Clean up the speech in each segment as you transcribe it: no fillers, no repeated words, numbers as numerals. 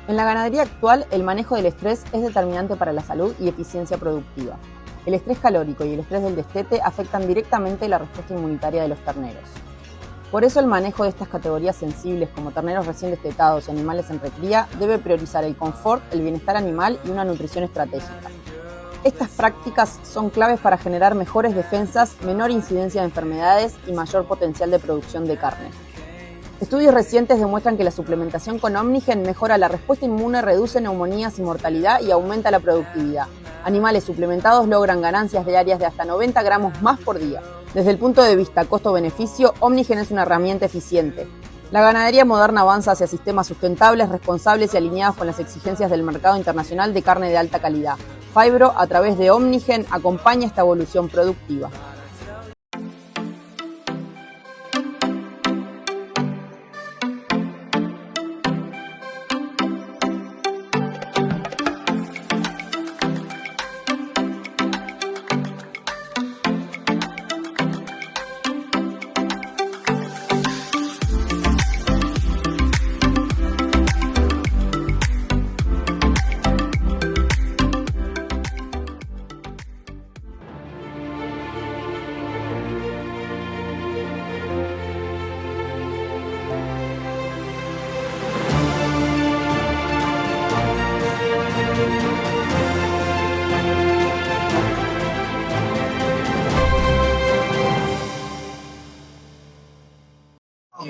En la ganadería actual, el manejo del estrés es determinante para la salud y eficiencia productiva. El estrés calórico y el estrés del destete afectan directamente la respuesta inmunitaria de los terneros. Por eso el manejo de estas categorías sensibles como terneros recién destetados y animales en recría debe priorizar el confort, el bienestar animal y una nutrición estratégica. Estas prácticas son claves para generar mejores defensas, menor incidencia de enfermedades y mayor potencial de producción de carne. Estudios recientes demuestran que la suplementación con Omnigen mejora la respuesta inmune, reduce neumonías y mortalidad y aumenta la productividad. Animales suplementados logran ganancias diarias de hasta 90 gramos más por día. Desde el punto de vista costo-beneficio, Omnigen es una herramienta eficiente. La ganadería moderna avanza hacia sistemas sustentables, responsables y alineados con las exigencias del mercado internacional de carne de alta calidad. Phibro, a través de Omnigen, acompaña esta evolución productiva.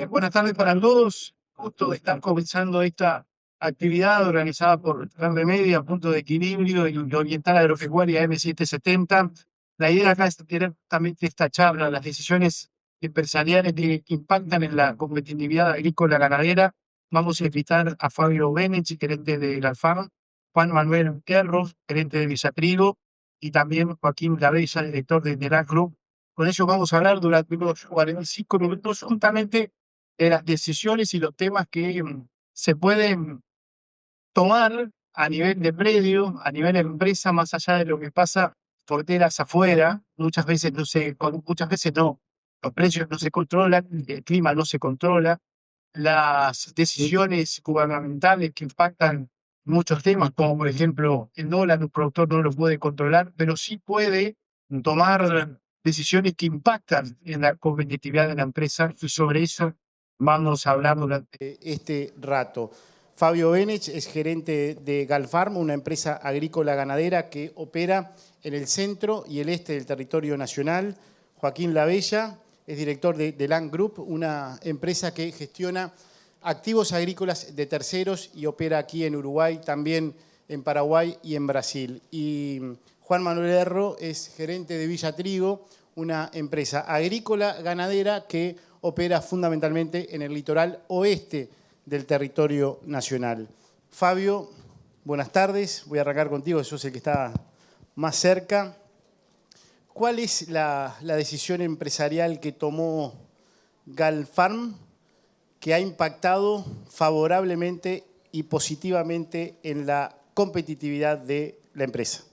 Buenas tardes para todos. Justo de estar comenzando esta actividad organizada por Verde Media, Punto de Equilibrio y Oriental Agropecuaria M770. La idea acá es tener también esta charla, las decisiones empresariales que impactan en la competitividad agrícola ganadera. Vamos a invitar a Fabio Benech, gerente de Galfarm, Juan Manuel Kerro, gerente de Villatrigo, y también Joaquín Lavella, director de Nerak Group. Con ellos vamos a hablar durante unos 45 minutos justamente de las decisiones y los temas que se pueden tomar a nivel de predio, a nivel de empresa, más allá de lo que pasa fronteras afuera. Muchas veces no, los precios no se controlan, el clima no se controla, las decisiones gubernamentales que impactan muchos temas, como por ejemplo el dólar, un productor no lo puede controlar, pero sí puede tomar decisiones que impactan en la competitividad de la empresa, y sobre eso vamos a hablar durante este rato. Fabio Benech es gerente de Galfarm, una empresa agrícola ganadera que opera en el centro y el este del territorio nacional. Joaquín Lavella es director de Land Group, una empresa que gestiona activos agrícolas de terceros y opera aquí en Uruguay, también en Paraguay y en Brasil. Y Juan Manuel Erro es gerente de Villatrigo, una empresa agrícola ganadera que opera fundamentalmente en el litoral oeste del territorio nacional. Fabio, buenas tardes. Voy a arrancar contigo, sos el que está más cerca. ¿Cuál es la decisión empresarial que tomó Galfarm que ha impactado favorablemente y positivamente en la competitividad de la empresa?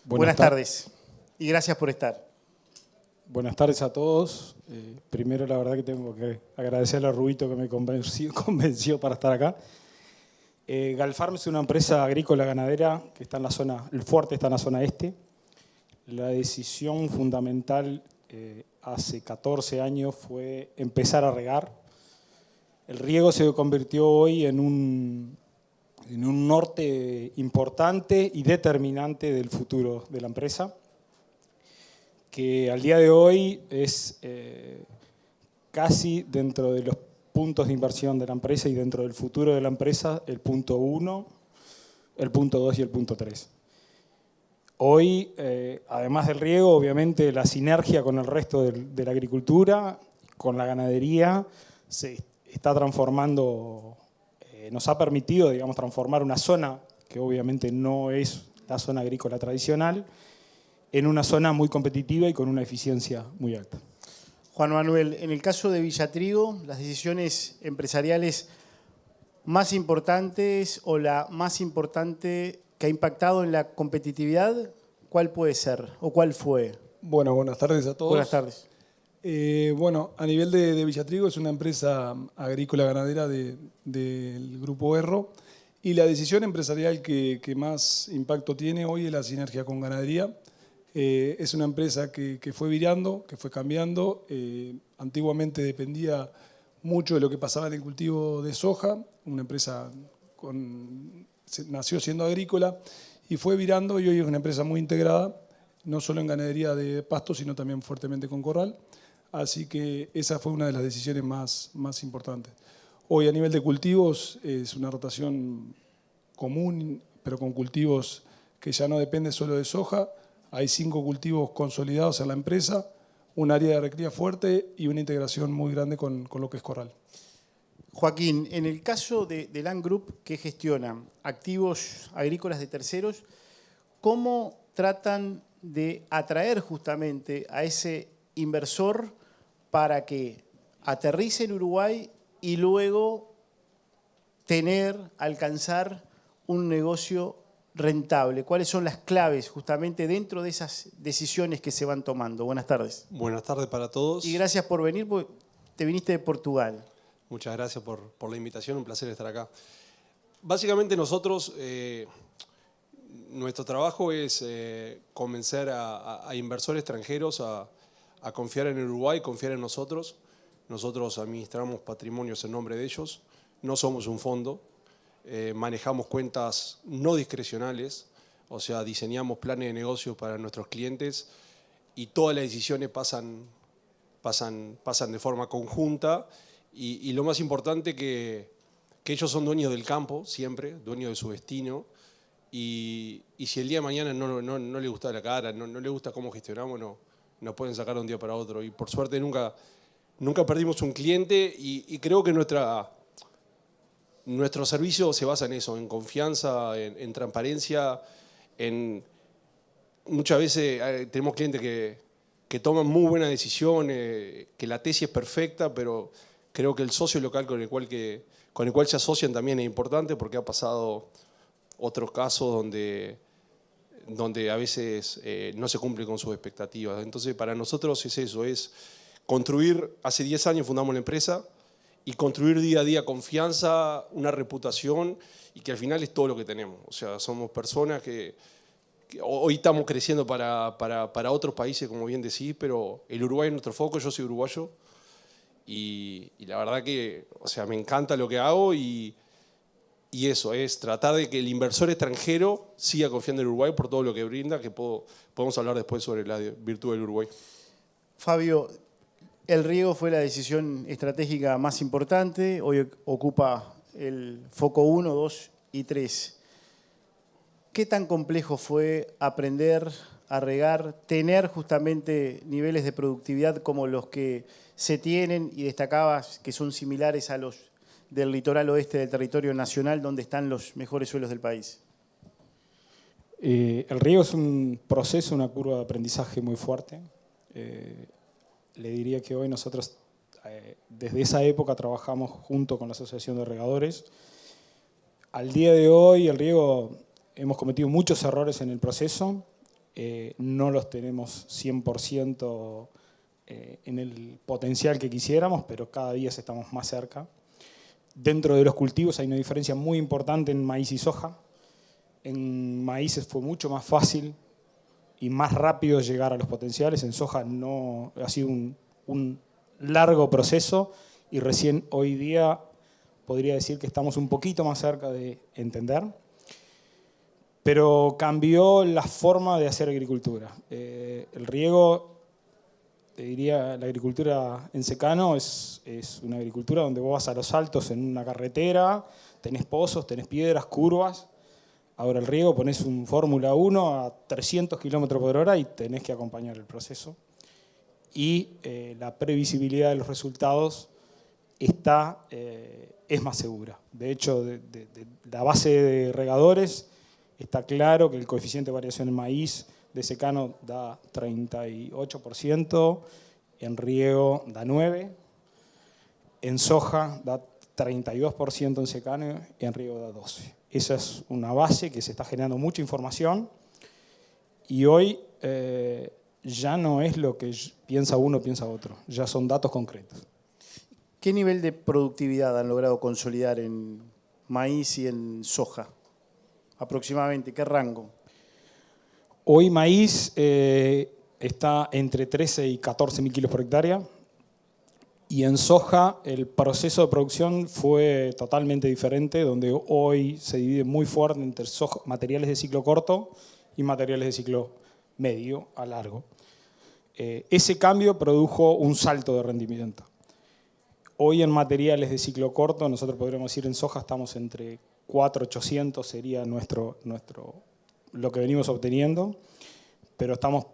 Buenas tardes y gracias por estar. Buenas tardes a todos. Primero, la verdad que tengo que agradecerle a Rubito que me convenció para estar acá. Galfarm es una empresa agrícola ganadera que está en la zona, el fuerte está en la zona este. La decisión fundamental hace 14 años fue empezar a regar. El riego se convirtió hoy en un norte importante y determinante del futuro de la empresa, que al día de hoy es casi dentro de los puntos de inversión de la empresa y dentro del futuro de la empresa, el punto 1, el punto 2 y el punto 3. Hoy, además del riego, obviamente la sinergia con el resto de la agricultura, con la ganadería, se está transformando, nos ha permitido, digamos, transformar una zona que obviamente no es la zona agrícola tradicional, en una zona muy competitiva y con una eficiencia muy alta. Juan Manuel, en el caso de Villatrigo, las decisiones empresariales más importantes o la más importante que ha impactado en la competitividad, ¿cuál puede ser o cuál fue? Bueno, buenas tardes a todos. Buenas tardes. Bueno, a nivel de Villatrigo es una empresa agrícola ganadera del Grupo Erro. Y la decisión empresarial que más impacto tiene hoy es la sinergia con ganadería. Es una empresa que fue virando, que fue cambiando. Antiguamente dependía mucho de lo que pasaba en el cultivo de soja, una empresa nació siendo agrícola y fue virando, y hoy es una empresa muy integrada, no solo en ganadería de pasto, sino también fuertemente con corral. Así que esa fue una de las decisiones más importantes. Hoy a nivel de cultivos es una rotación común, pero con cultivos que ya no depende solo de soja. Hay 5 cultivos consolidados en la empresa, un área de recría fuerte y una integración muy grande con lo que es corral. Joaquín, en el caso de Land Group, que gestiona activos agrícolas de terceros, ¿cómo tratan de atraer justamente a ese inversor para que aterrice en Uruguay y luego alcanzar un negocio rentable? ¿Cuáles son las claves justamente dentro de esas decisiones que se van tomando? Buenas tardes. Buenas tardes para todos. Y gracias por venir, porque te viniste de Portugal. Muchas gracias por la invitación, un placer estar acá. Básicamente nosotros, nuestro trabajo es convencer a inversores extranjeros a confiar en Uruguay, confiar en nosotros. Nosotros administramos patrimonios en nombre de ellos, no somos un fondo, manejamos cuentas no discrecionales, o sea, diseñamos planes de negocio para nuestros clientes y todas las decisiones pasan de forma conjunta. Y lo más importante que ellos son dueños del campo, siempre, dueños de su destino, y si el día de mañana no les gusta la cara, no les gusta cómo gestionamos, nos pueden sacar de un día para otro. Y por suerte nunca perdimos un cliente y creo que nuestro servicio se basa en eso, en confianza, en transparencia. Muchas veces tenemos clientes que toman muy buenas decisiones, que la tesis es perfecta, pero creo que el socio local con el cual se asocian también es importante, porque ha pasado otros casos donde a veces no se cumple con sus expectativas. Entonces, para nosotros es eso, es construir. Hace 10 años fundamos la empresa y construir día a día confianza, una reputación, y que al final es todo lo que tenemos. O sea, somos personas que hoy estamos creciendo para otros países, como bien decís, pero el Uruguay es nuestro foco. Yo soy uruguayo. Y la verdad que, o sea, me encanta lo que hago y eso es tratar de que el inversor extranjero siga confiando en Uruguay por todo lo que brinda, que podemos hablar después sobre la virtud del Uruguay. Fabio, el riego fue la decisión estratégica más importante, hoy ocupa el foco 1, 2 y 3. ¿Qué tan complejo fue aprender a regar, tener justamente niveles de productividad como los que se tienen, y destacabas que son similares a los del litoral oeste del territorio nacional, donde están los mejores suelos del país? El riego es un proceso, una curva de aprendizaje muy fuerte. Le diría que hoy nosotros, desde esa época, trabajamos junto con la Asociación de Regadores. Al día de hoy, el riego, hemos cometido muchos errores en el proceso. No los tenemos 100% en el potencial que quisiéramos, pero cada día estamos más cerca. Dentro de los cultivos hay una diferencia muy importante en maíz y soja. En maíces fue mucho más fácil y más rápido llegar a los potenciales. En soja no, ha sido un largo proceso y recién hoy día podría decir que estamos un poquito más cerca de entender. Pero cambió la forma de hacer agricultura. El riego, te diría, la agricultura en secano es una agricultura donde vos vas a los altos en una carretera, tenés pozos, tenés piedras, curvas. Ahora el riego pones un Fórmula 1 a 300 km/h y tenés que acompañar el proceso. Y la previsibilidad de los resultados es más segura. De hecho, de la base de regadores, está claro que el coeficiente de variación en maíz de secano da 38%, en riego da 9%, en soja da 32% en secano y en riego da 12%. Esa es una base que se está generando mucha información y hoy ya no es lo que piensa uno, piensa otro, ya son datos concretos. ¿Qué nivel de productividad han logrado consolidar en maíz y en soja? Aproximadamente, ¿qué rango? Hoy maíz está entre 13 y 14 mil kilos por hectárea. Y en soja el proceso de producción fue totalmente diferente, donde hoy se divide muy fuerte entre materiales de ciclo corto y materiales de ciclo medio a largo. Ese cambio produjo un salto de rendimiento. Hoy en materiales de ciclo corto, nosotros podríamos decir en soja estamos entre 4.800 sería lo que venimos obteniendo, pero estamos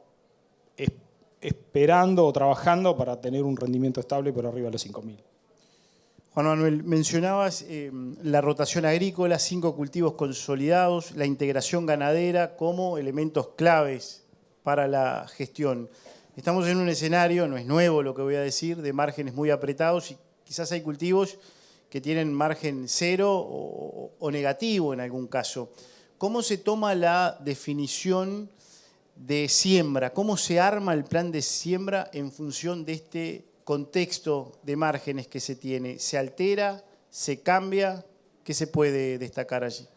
esperando o trabajando para tener un rendimiento estable por arriba de los 5.000. Juan Manuel, mencionabas la rotación agrícola, 5 cultivos consolidados, la integración ganadera como elementos claves para la gestión. Estamos en un escenario, no es nuevo lo que voy a decir, de márgenes muy apretados y quizás hay cultivos que tienen margen cero o negativo en algún caso. ¿Cómo se toma la definición de siembra? ¿Cómo se arma el plan de siembra en función de este contexto de márgenes que se tiene? ¿Se altera? ¿Se cambia? ¿Qué se puede destacar allí?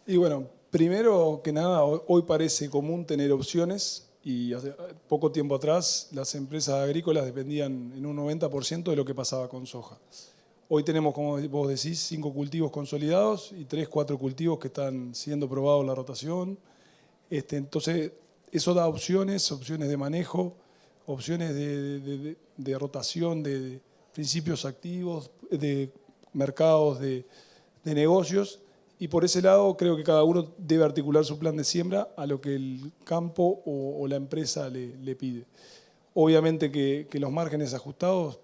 Y bueno, primero que nada, hoy parece común tener opciones y hace poco tiempo atrás las empresas agrícolas dependían en un 90% de lo que pasaba con soja. Hoy tenemos, como vos decís, 5 cultivos consolidados y 3, 4 cultivos que están siendo probados en la rotación. Entonces, eso da opciones de manejo, opciones de rotación, de principios activos, de mercados, de negocios. Y por ese lado creo que cada uno debe articular su plan de siembra a lo que el campo o la empresa le pide. Obviamente que los márgenes ajustados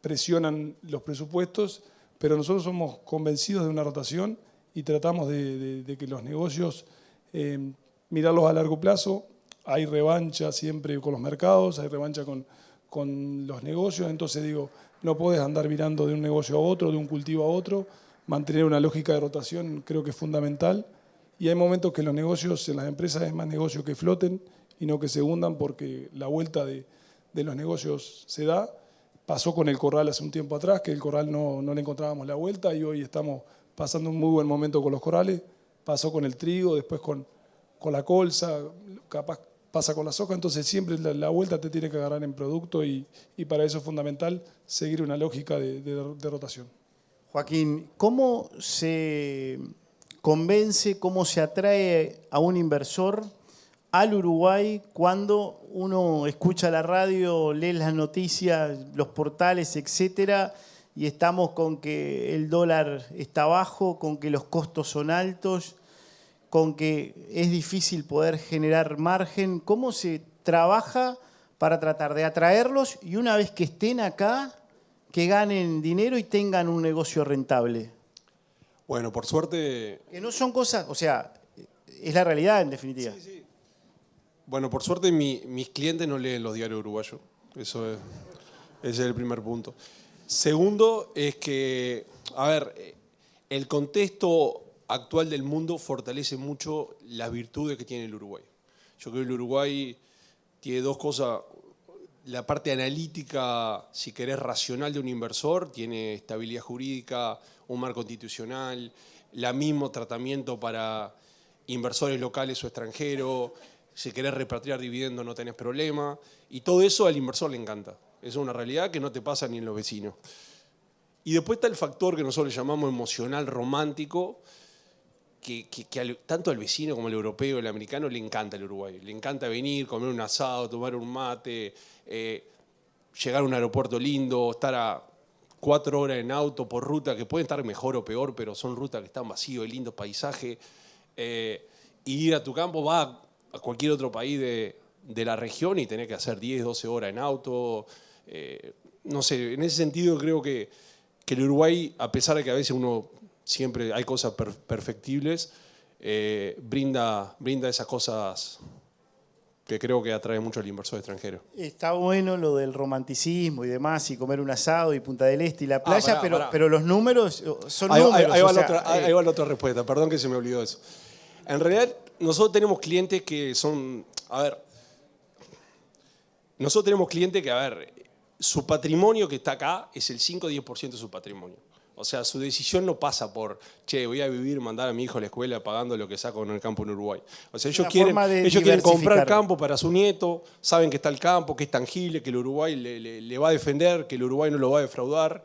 presionan los presupuestos, pero nosotros somos convencidos de una rotación y tratamos de que los negocios mirarlos a largo plazo. Hay revancha siempre con los mercados, hay revancha con los negocios, entonces digo, no podés andar mirando de un negocio a otro, de un cultivo a otro. Mantener una lógica de rotación creo que es fundamental y hay momentos que los negocios en las empresas es más negocio que floten y no que se hundan porque la vuelta de los negocios se da. Pasó con el corral hace un tiempo atrás, que el corral no le encontrábamos la vuelta y hoy estamos pasando un muy buen momento con los corrales. Pasó con el trigo, después con la colza, capaz pasa con la soja, entonces siempre la vuelta te tiene que agarrar en producto y para eso es fundamental seguir una lógica de rotación. Joaquín, ¿cómo se convence, cómo se atrae a un inversor al Uruguay cuando uno escucha la radio, lee las noticias, los portales, etcétera, y estamos con que el dólar está bajo, con que los costos son altos, con que es difícil poder generar margen? ¿Cómo se trabaja para tratar de atraerlos y una vez que estén acá, que ganen dinero y tengan un negocio rentable? Bueno, por suerte... Que no son cosas, o sea, es la realidad en definitiva. Sí, sí. Bueno, por suerte mis clientes no leen los diarios uruguayos. Ese es el primer punto. Segundo es que, a ver, el contexto actual del mundo fortalece mucho las virtudes que tiene el Uruguay. Yo creo que el Uruguay tiene dos cosas. La parte analítica, si querés, racional de un inversor, tiene estabilidad jurídica, un marco constitucional, el mismo tratamiento para inversores locales o extranjeros. Si querés repatriar dividendos no tenés problema. Y todo eso al inversor le encanta. Eso es una realidad que no te pasa ni en los vecinos. Y después está el factor que nosotros le llamamos emocional romántico, que tanto al vecino como al europeo, al americano, le encanta el Uruguay. Le encanta venir, comer un asado, tomar un mate, llegar a un aeropuerto lindo, estar a 4 horas en auto por ruta, que pueden estar mejor o peor, pero son rutas que están vacíos, lindos paisajes. Y ir a tu campo, va a cualquier otro país de la región y tenés que hacer 10, 12 horas en auto. No sé, en ese sentido creo que el Uruguay, a pesar de que a veces uno siempre hay cosas perfectibles, brinda esas cosas que creo que atrae mucho al inversor extranjero. Está bueno lo del romanticismo y demás, y comer un asado y Punta del Este y la playa, pero los números son números. Ahí va la otra respuesta, perdón que se me olvidó eso. En realidad, nosotros tenemos clientes que son, su patrimonio que está acá es el 5 o 10% de su patrimonio. O sea, su decisión no pasa por, che, voy a vivir, mandar a mi hijo a la escuela pagando lo que saco en el campo en Uruguay. O sea, ellos quieren comprar campo para su nieto, saben que está el campo, que es tangible, que el Uruguay le va a defender, que el Uruguay no lo va a defraudar.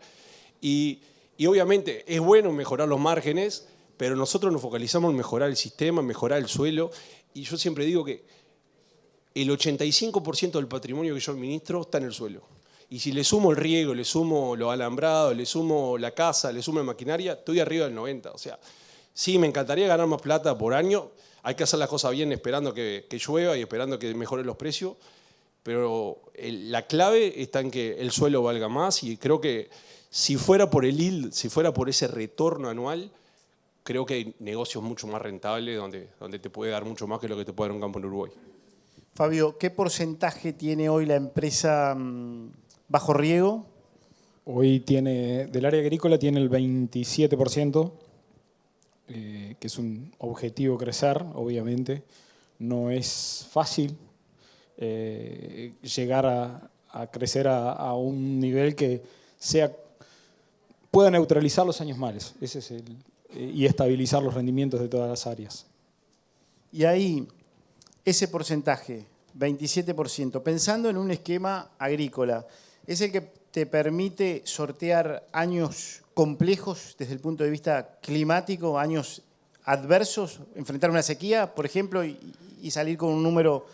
Y obviamente es bueno mejorar los márgenes, pero nosotros nos focalizamos en mejorar el sistema, en mejorar el suelo. Y yo siempre digo que el 85% del patrimonio que yo administro está en el suelo. Y si le sumo el riego, le sumo los alambrados, le sumo la casa, le sumo la maquinaria, estoy arriba del 90%. O sea, sí, me encantaría ganar más plata por año. Hay que hacer las cosas bien esperando que llueva y esperando que mejoren los precios. Pero la clave está en que el suelo valga más. Y creo que si fuera por el yield, si fuera por ese retorno anual, creo que hay negocios mucho más rentables donde te puede dar mucho más que lo que te puede dar un campo en Uruguay. Fabio, ¿qué porcentaje tiene hoy la empresa bajo riego? Hoy del área agrícola tiene el 27%, que es un objetivo crecer, obviamente. No es fácil llegar a crecer a un nivel que pueda neutralizar los años malos. Ese es y estabilizar los rendimientos de todas las áreas. Y ahí, ese porcentaje, 27%, pensando en un esquema agrícola, ¿es el que te permite sortear años complejos desde el punto de vista climático, años adversos, enfrentar una sequía, por ejemplo, y salir con un número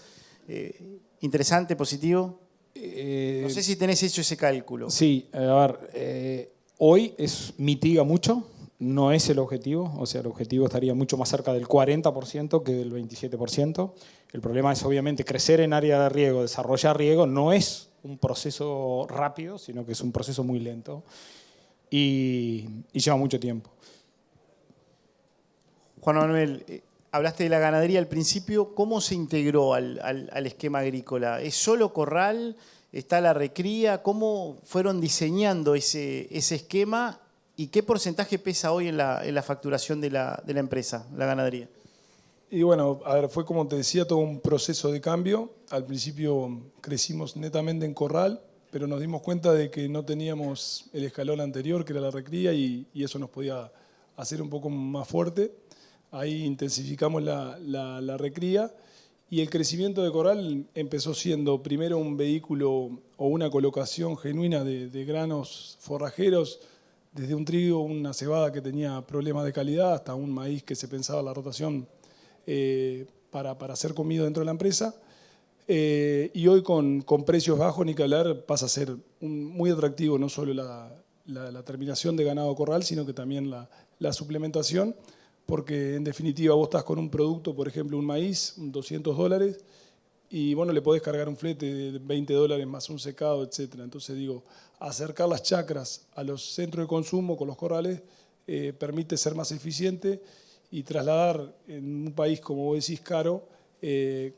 interesante, positivo? No sé si tenés hecho ese cálculo. Sí, a ver, hoy mitiga mucho. No es el objetivo, o sea, el objetivo estaría mucho más cerca del 40% que del 27%. El problema es obviamente crecer en área de riego, desarrollar riego, no es un proceso rápido, sino que es un proceso muy lento y lleva mucho tiempo. Juan Manuel, hablaste de la ganadería al principio, ¿cómo se integró al esquema agrícola? ¿Es solo corral? ¿Está la recría? ¿Cómo fueron diseñando ese esquema? ¿Y qué porcentaje pesa hoy en la facturación de la empresa, la ganadería? Y bueno, a ver, fue como te decía, todo un proceso de cambio. Al principio crecimos netamente en corral, pero nos dimos cuenta de que no teníamos el escalón anterior, que era la recría, y eso nos podía hacer un poco más fuerte. Ahí intensificamos la recría y el crecimiento de corral empezó siendo primero un vehículo o una colocación genuina de granos forrajeros, desde un trigo, una cebada que tenía problemas de calidad, hasta un maíz que se pensaba la rotación para ser comido dentro de la empresa. Y hoy con precios bajos, ni que hablar, pasa a ser muy atractivo no solo la terminación de ganado corral, sino que también la suplementación, porque en definitiva vos estás con un producto, por ejemplo un maíz, $200, y bueno, le podés cargar un flete de $20 más un secado, etc. Entonces digo, acercar las chacras a los centros de consumo con los corrales permite ser más eficiente y trasladar en un país, como vos decís, caro, que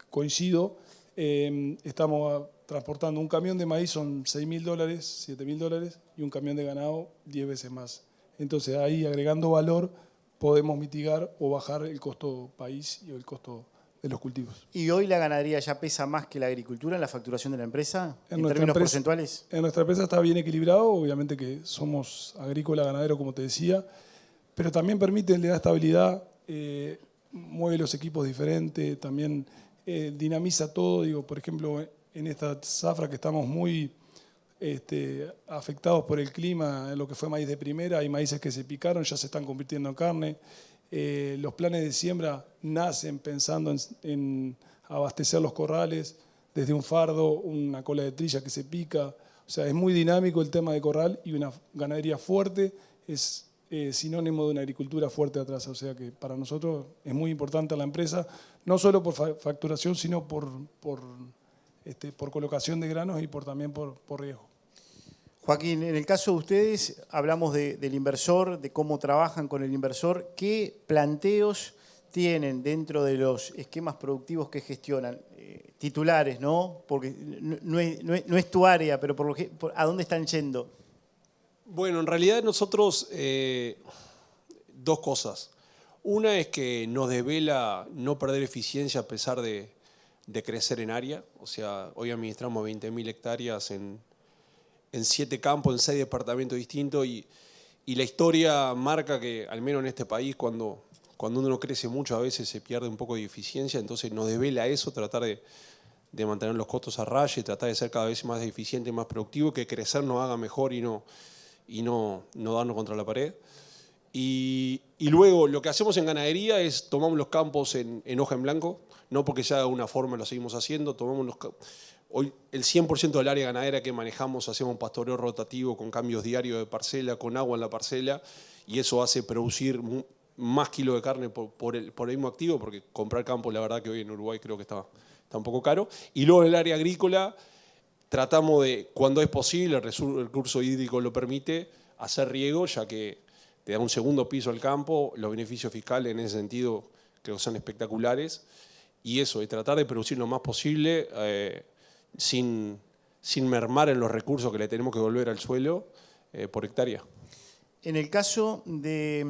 coincido, estamos transportando un camión de maíz, son $6.000, $7.000, y un camión de ganado 10 veces más. Entonces ahí, agregando valor, podemos mitigar o bajar el costo país y el costo de los cultivos. ¿Y hoy la ganadería ya pesa más que la agricultura en la facturación de la empresa, en términos porcentuales? En nuestra empresa está bien equilibrado, obviamente que somos agrícola, ganadero, como te decía, pero también permite, le da estabilidad, mueve los equipos diferentes, también dinamiza todo. Digo, por ejemplo, en esta zafra que estamos muy afectados por el clima, en lo que fue maíz de primera, hay maíces que se picaron, ya se están convirtiendo en carne. Los planes de siembra nacen pensando en abastecer los corrales, desde un fardo, una cola de trilla que se pica. O sea, es muy dinámico el tema de corral, y una ganadería fuerte es sinónimo de una agricultura fuerte atrás. O sea que para nosotros es muy importante la empresa, no solo por facturación, sino por colocación de granos y también por riesgo. Joaquín, en el caso de ustedes, hablamos del inversor, de cómo trabajan con el inversor. ¿Qué planteos tienen dentro de los esquemas productivos que gestionan? Titulares, ¿no? Porque no es tu área, pero ¿a dónde están yendo? Bueno, en realidad nosotros, dos cosas. Una es que nos desvela no perder eficiencia a pesar de crecer en área. O sea, hoy administramos 20.000 hectáreas en 7 campos, en 6 departamentos distintos, y Y la historia marca que, al menos en este país, cuando uno crece mucho, a veces se pierde un poco de eficiencia, entonces nos devela eso, tratar de mantener los costos a raya y tratar de ser cada vez más eficiente y más productivo, que crecer nos haga mejor y no darnos contra la pared. Y luego lo que hacemos en ganadería es tomamos los campos en hoja en blanco, no porque ya de alguna forma lo seguimos haciendo, hoy el 100% del área ganadera que manejamos hacemos un pastoreo rotativo con cambios diarios de parcela, con agua en la parcela, y eso hace producir más kilos de carne por el mismo activo, porque comprar campo la verdad que hoy en Uruguay creo que está un poco caro. Y luego en el área agrícola tratamos de, cuando es posible, el recurso hídrico lo permite, hacer riego, ya que te da un segundo piso al campo, los beneficios fiscales en ese sentido creo que son espectaculares, y eso, de tratar de producir lo más posible sin mermar en los recursos que le tenemos que devolver al suelo por hectárea. En el caso de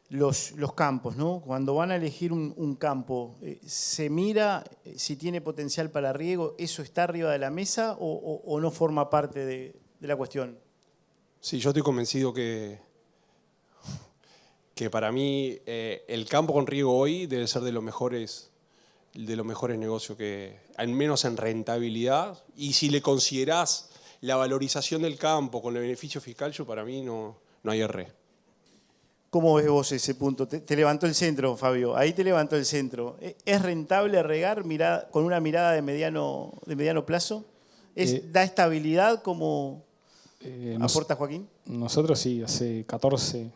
los campos, ¿no? Cuando van a elegir un campo, ¿se mira si tiene potencial para riego? ¿Eso está arriba de la mesa o no forma parte de la cuestión? Sí, yo estoy convencido que para mí el campo con riego hoy debe ser de los mejores negocios, que al menos en rentabilidad, y si le considerás la valorización del campo con el beneficio fiscal, para mí no hay error. ¿Cómo ves vos ese punto? Te levantó el centro, Fabio. Ahí te levantó el centro. ¿Es rentable regar con una mirada de mediano plazo? ¿Da estabilidad como aporta Joaquín? Nosotros sí, hace 14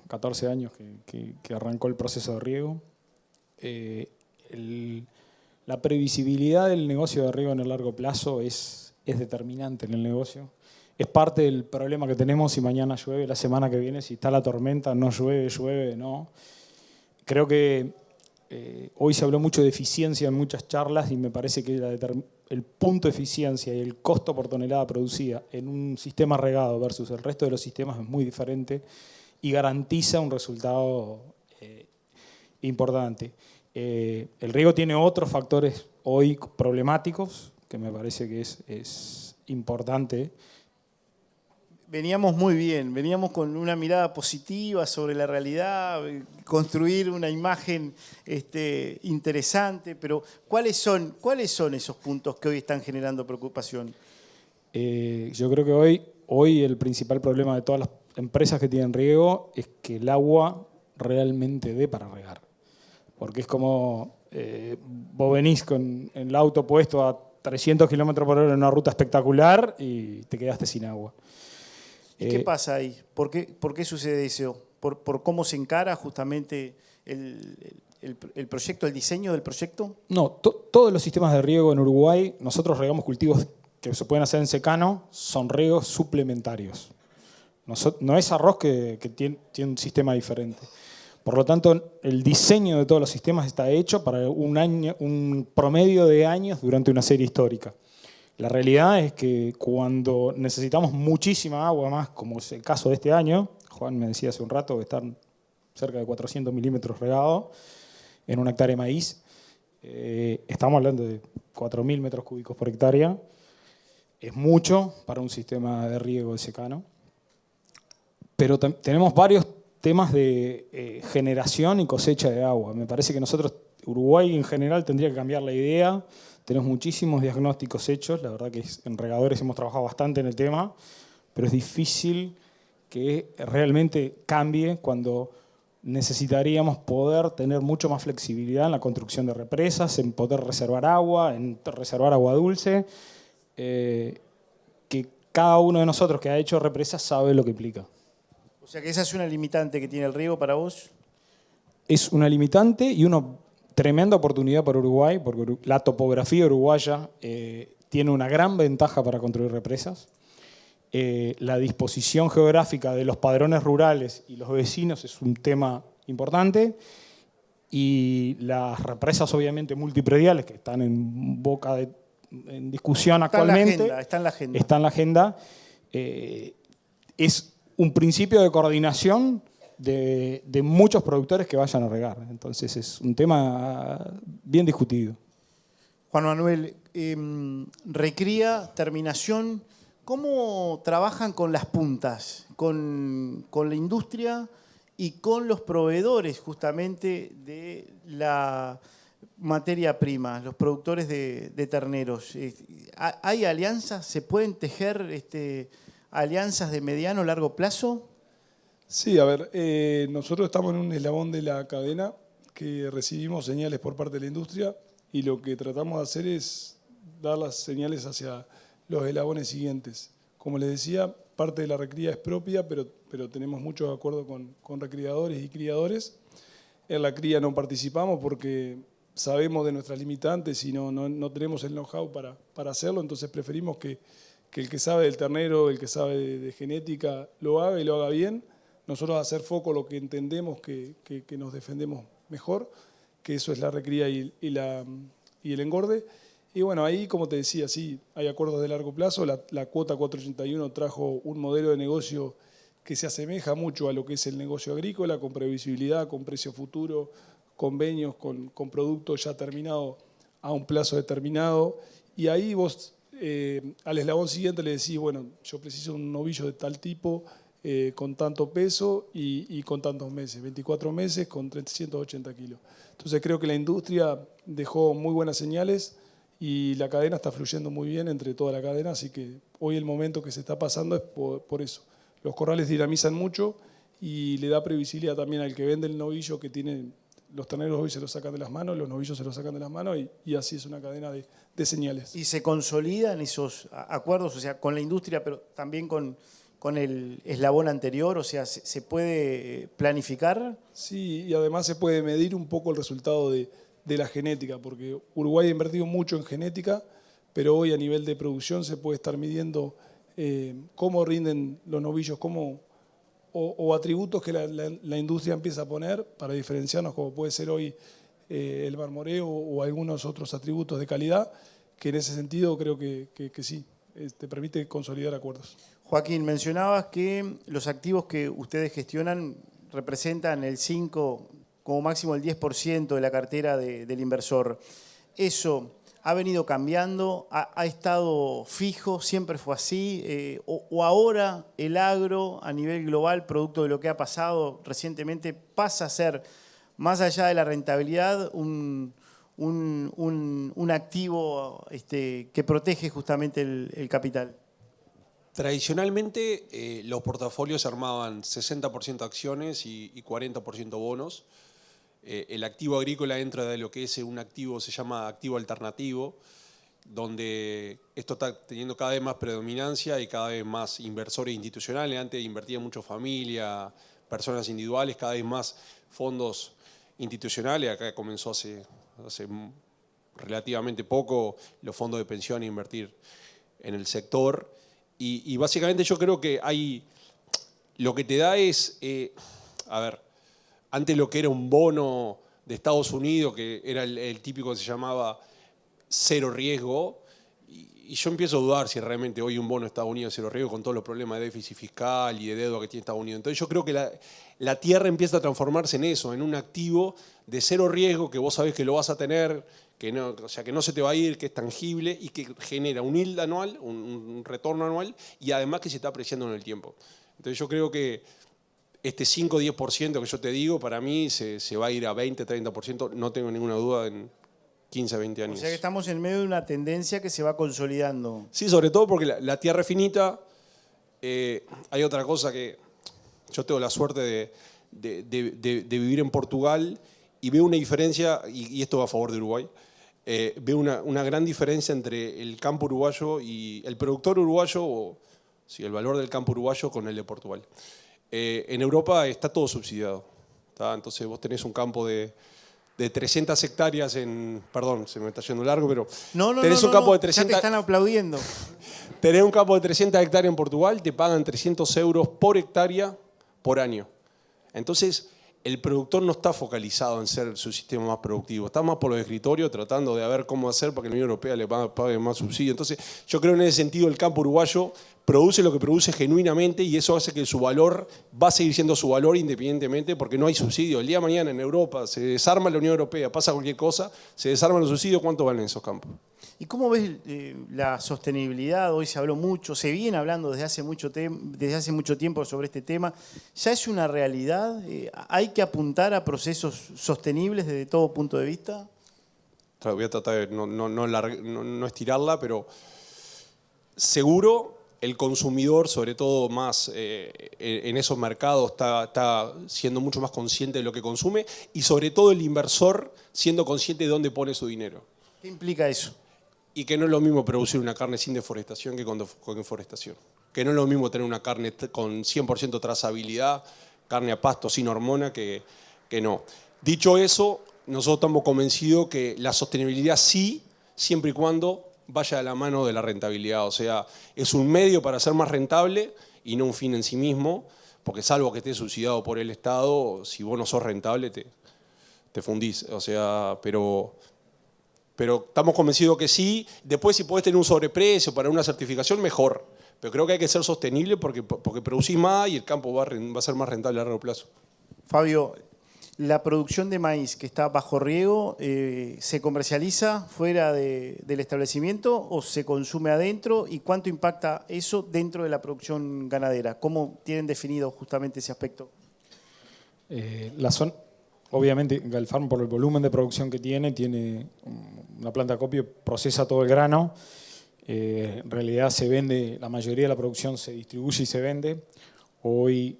años que arrancó el proceso de riego. La previsibilidad del negocio de riego en el largo plazo es determinante en el negocio. Es parte del problema que tenemos si mañana llueve, la semana que viene, si está la tormenta, no llueve, no. Creo que hoy se habló mucho de eficiencia en muchas charlas y me parece que el punto de eficiencia y el costo por tonelada producida en un sistema regado versus el resto de los sistemas es muy diferente y garantiza un resultado importante. El riego tiene otros factores hoy problemáticos que me parece que es importante. Veníamos muy bien, veníamos con una mirada positiva sobre la realidad, construir una imagen interesante, pero ¿cuáles son esos puntos que hoy están generando preocupación? Yo creo que hoy el principal problema de todas las empresas que tienen riego es que el agua realmente dé para regar. Porque es como vos venís con el auto puesto a 300 km/h en una ruta espectacular y te quedaste sin agua. ¿Y qué pasa ahí? ¿Por qué sucede eso? ¿Por cómo se encara justamente el proyecto, el diseño del proyecto? No, todos los sistemas de riego en Uruguay, nosotros regamos cultivos que se pueden hacer en secano, son riegos suplementarios. No es arroz que tiene un sistema diferente. Por lo tanto, el diseño de todos los sistemas está hecho para un promedio de años durante una serie histórica. La realidad es que cuando necesitamos muchísima agua más, como es el caso de este año, Juan me decía hace un rato que están cerca de 400 milímetros regados en una hectárea de maíz, estamos hablando de 4.000 metros cúbicos por hectárea, es mucho para un sistema de riego de secano, pero tenemos varios temas de generación y cosecha de agua. Me parece que nosotros, Uruguay en general, tendría que cambiar la idea. Tenemos muchísimos diagnósticos hechos, la verdad que en regadores hemos trabajado bastante en el tema, pero es difícil que realmente cambie cuando necesitaríamos poder tener mucho más flexibilidad en la construcción de represas, en poder reservar agua, en reservar agua dulce, que cada uno de nosotros que ha hecho represas sabe lo que implica. O sea que esa es una limitante que tiene el riego para vos. Es una limitante y una tremenda oportunidad para Uruguay, porque la topografía uruguaya tiene una gran ventaja para construir represas. La disposición geográfica de los padrones rurales y los vecinos es un tema importante. Y las represas, obviamente, multiprediales, que están en discusión actualmente. Está en la agenda. Está en la agenda. Es un principio de coordinación de muchos productores que vayan a regar. Entonces es un tema bien discutido. Juan Manuel, recría, terminación, ¿Cómo trabajan con las puntas, con la industria y con los proveedores justamente de la materia prima, los productores de terneros? ¿Hay alianzas? ¿Se pueden tejer alianzas de mediano o largo plazo? Sí, a ver, nosotros estamos en un eslabón de la cadena que recibimos señales por parte de la industria y lo que tratamos de hacer es dar las señales hacia los eslabones siguientes. Como les decía, parte de la recría es propia, pero tenemos muchos acuerdos con recriadores y criadores. En la cría no participamos porque sabemos de nuestras limitantes y no tenemos el know-how para hacerlo, entonces preferimos que el que sabe del ternero, el que sabe de genética, lo haga y lo haga bien. Nosotros hacer foco lo que entendemos que nos defendemos mejor, que eso es la recría y el engorde. Y bueno, ahí, como te decía, sí, hay acuerdos de largo plazo. La cuota 481 trajo un modelo de negocio que se asemeja mucho a lo que es el negocio agrícola, con previsibilidad, con precio futuro, convenios, con productos ya terminados a un plazo determinado. Y ahí vos al eslabón siguiente le decís, bueno, yo preciso un novillo de tal tipo, con tanto peso y con tantos meses, 24 meses con 380 kilos. Entonces creo que la industria dejó muy buenas señales y la cadena está fluyendo muy bien entre toda la cadena, así que hoy el momento que se está pasando es por eso. Los corrales dinamizan mucho y le da previsibilidad también al que vende el novillo, que tiene los terneros hoy se los sacan de las manos, los novillos se los sacan de las manos y así es una cadena de señales. ¿Y se consolidan esos acuerdos, o sea, con la industria, pero también con el eslabón anterior? O sea, ¿se puede planificar? Sí, y además se puede medir un poco el resultado de la genética, porque Uruguay ha invertido mucho en genética, pero hoy a nivel de producción se puede estar midiendo cómo rinden los novillos, o atributos que la industria empieza a poner para diferenciarnos, como puede ser hoy el marmoreo o algunos otros atributos de calidad, que en ese sentido creo que sí, te permite consolidar acuerdos. Joaquín, mencionabas que los activos que ustedes gestionan representan el 5%, como máximo el 10% de la cartera del inversor. ¿Eso ha venido cambiando? ¿Ha estado fijo? ¿Siempre fue así? ¿O ahora el agro a nivel global, producto de lo que ha pasado recientemente, pasa a ser, más allá de la rentabilidad, un activo que protege justamente el capital? Tradicionalmente los portafolios se armaban 60% acciones y 40% bonos. El activo agrícola entra de lo que es un activo, se llama activo alternativo, donde esto está teniendo cada vez más predominancia y cada vez más inversores institucionales. Antes invertía mucho familia, personas individuales, cada vez más fondos institucionales. Acá comenzó hace relativamente poco los fondos de pensión a invertir en el sector. Y básicamente yo creo que lo que te da es, antes lo que era un bono de Estados Unidos, que era el típico que se llamaba cero riesgo, y yo empiezo a dudar si realmente hoy un bono de Estados Unidos es cero riesgo con todos los problemas de déficit fiscal y de deuda que tiene Estados Unidos. Entonces yo creo que la tierra empieza a transformarse en eso, en un activo de cero riesgo que vos sabés que lo vas a tener, que no se te va a ir, que es tangible y que genera un yield anual, un retorno anual, y además que se está apreciando en el tiempo. Entonces yo creo que este 5 o 10% que yo te digo, para mí se va a ir a 20, 30%, no tengo ninguna duda, en 15, 20 años. O sea que estamos en medio de una tendencia que se va consolidando. Sí, sobre todo porque la tierra es finita. Hay otra cosa que yo tengo la suerte de vivir en Portugal y veo una diferencia, y esto va a favor de Uruguay, veo una gran diferencia entre el campo uruguayo y el productor uruguayo, el valor del campo uruguayo con el de Portugal. En Europa está todo subsidiado, ¿tá? Entonces vos tenés un campo de 300 hectáreas perdón, se me está yendo largo, pero tenés un campo de 300, ya te están aplaudiendo. Tenés un campo de 300 hectáreas en Portugal, te pagan 300 euros por hectárea por año. Entonces, el productor no está focalizado en ser su sistema más productivo, está más por los escritorios tratando de ver cómo hacer para que la Unión Europea le pague más subsidio. Entonces, yo creo en ese sentido el campo uruguayo produce lo que produce genuinamente y eso hace que su valor va a seguir siendo su valor independientemente porque no hay subsidio. El día de mañana en Europa se desarma la Unión Europea, pasa cualquier cosa, se desarman los subsidios, ¿cuánto valen esos campos? ¿Y cómo ves la sostenibilidad? Hoy se habló mucho, se viene hablando desde hace mucho tiempo sobre este tema. ¿Ya es una realidad? ¿Hay que apuntar a procesos sostenibles desde todo punto de vista? Voy a tratar de no estirarla, pero seguro el consumidor, sobre todo más en esos mercados, está siendo mucho más consciente de lo que consume y sobre todo el inversor siendo consciente de dónde pone su dinero. ¿Qué implica eso? Y que no es lo mismo producir una carne sin deforestación que con deforestación. Que no es lo mismo tener una carne con 100% trazabilidad, carne a pasto sin hormona, que no. Dicho eso, nosotros estamos convencidos que la sostenibilidad sí, siempre y cuando vaya de la mano de la rentabilidad. O sea, es un medio para ser más rentable y no un fin en sí mismo, porque salvo que estés subsidiado por el Estado, si vos no sos rentable te fundís. O sea, pero estamos convencidos que sí. Después, si podés tener un sobreprecio para una certificación, mejor. Pero creo que hay que ser sostenible porque producís más y el campo va a ser más rentable a largo plazo. Fabio, la producción de maíz que está bajo riego, ¿se comercializa fuera del establecimiento o se consume adentro? ¿Y cuánto impacta eso dentro de la producción ganadera? ¿Cómo tienen definido justamente ese aspecto? Obviamente, Galfarm, por el volumen de producción que tiene una planta de acopio, procesa todo el grano. En realidad se vende, la mayoría de la producción se distribuye y se vende. Hoy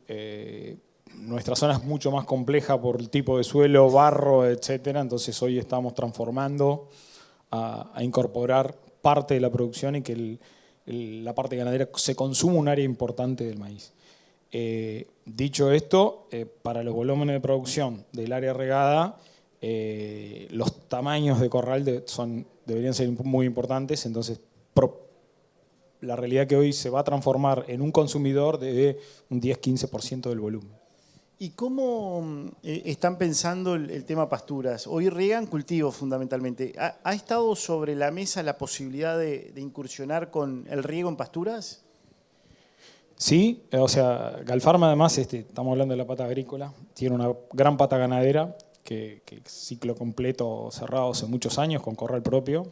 nuestra zona es mucho más compleja por el tipo de suelo, barro, etcétera. Entonces hoy estamos transformando a incorporar parte de la producción y que la parte ganadera se consuma un área importante del maíz. Dicho esto, para los volúmenes de producción del área regada, los tamaños de corral deberían ser muy importantes. Entonces, la realidad que hoy se va a transformar en un consumidor de un 10-15% del volumen. ¿Y cómo están pensando el tema pasturas? Hoy riegan cultivos fundamentalmente. ¿Ha estado sobre la mesa la posibilidad de incursionar con el riego en pasturas? Sí, o sea, Galfarm además, estamos hablando de la pata agrícola, tiene una gran pata ganadera, que ciclo completo cerrado hace muchos años con corral propio.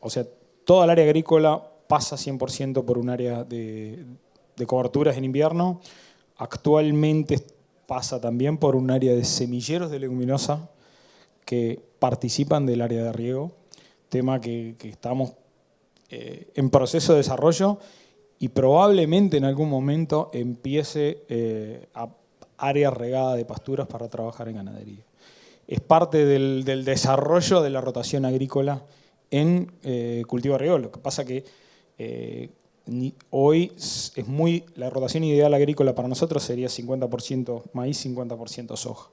O sea, toda el área agrícola pasa 100% por un área de coberturas en invierno. Actualmente pasa también por un área de semilleros de leguminosa que participan del área de riego, tema que estamos en proceso de desarrollo y probablemente en algún momento empiece a área regada de pasturas para trabajar en ganadería. Es parte del desarrollo de la rotación agrícola en cultivo de riego. Lo que pasa que hoy la rotación ideal agrícola para nosotros sería 50% maíz, 50% soja.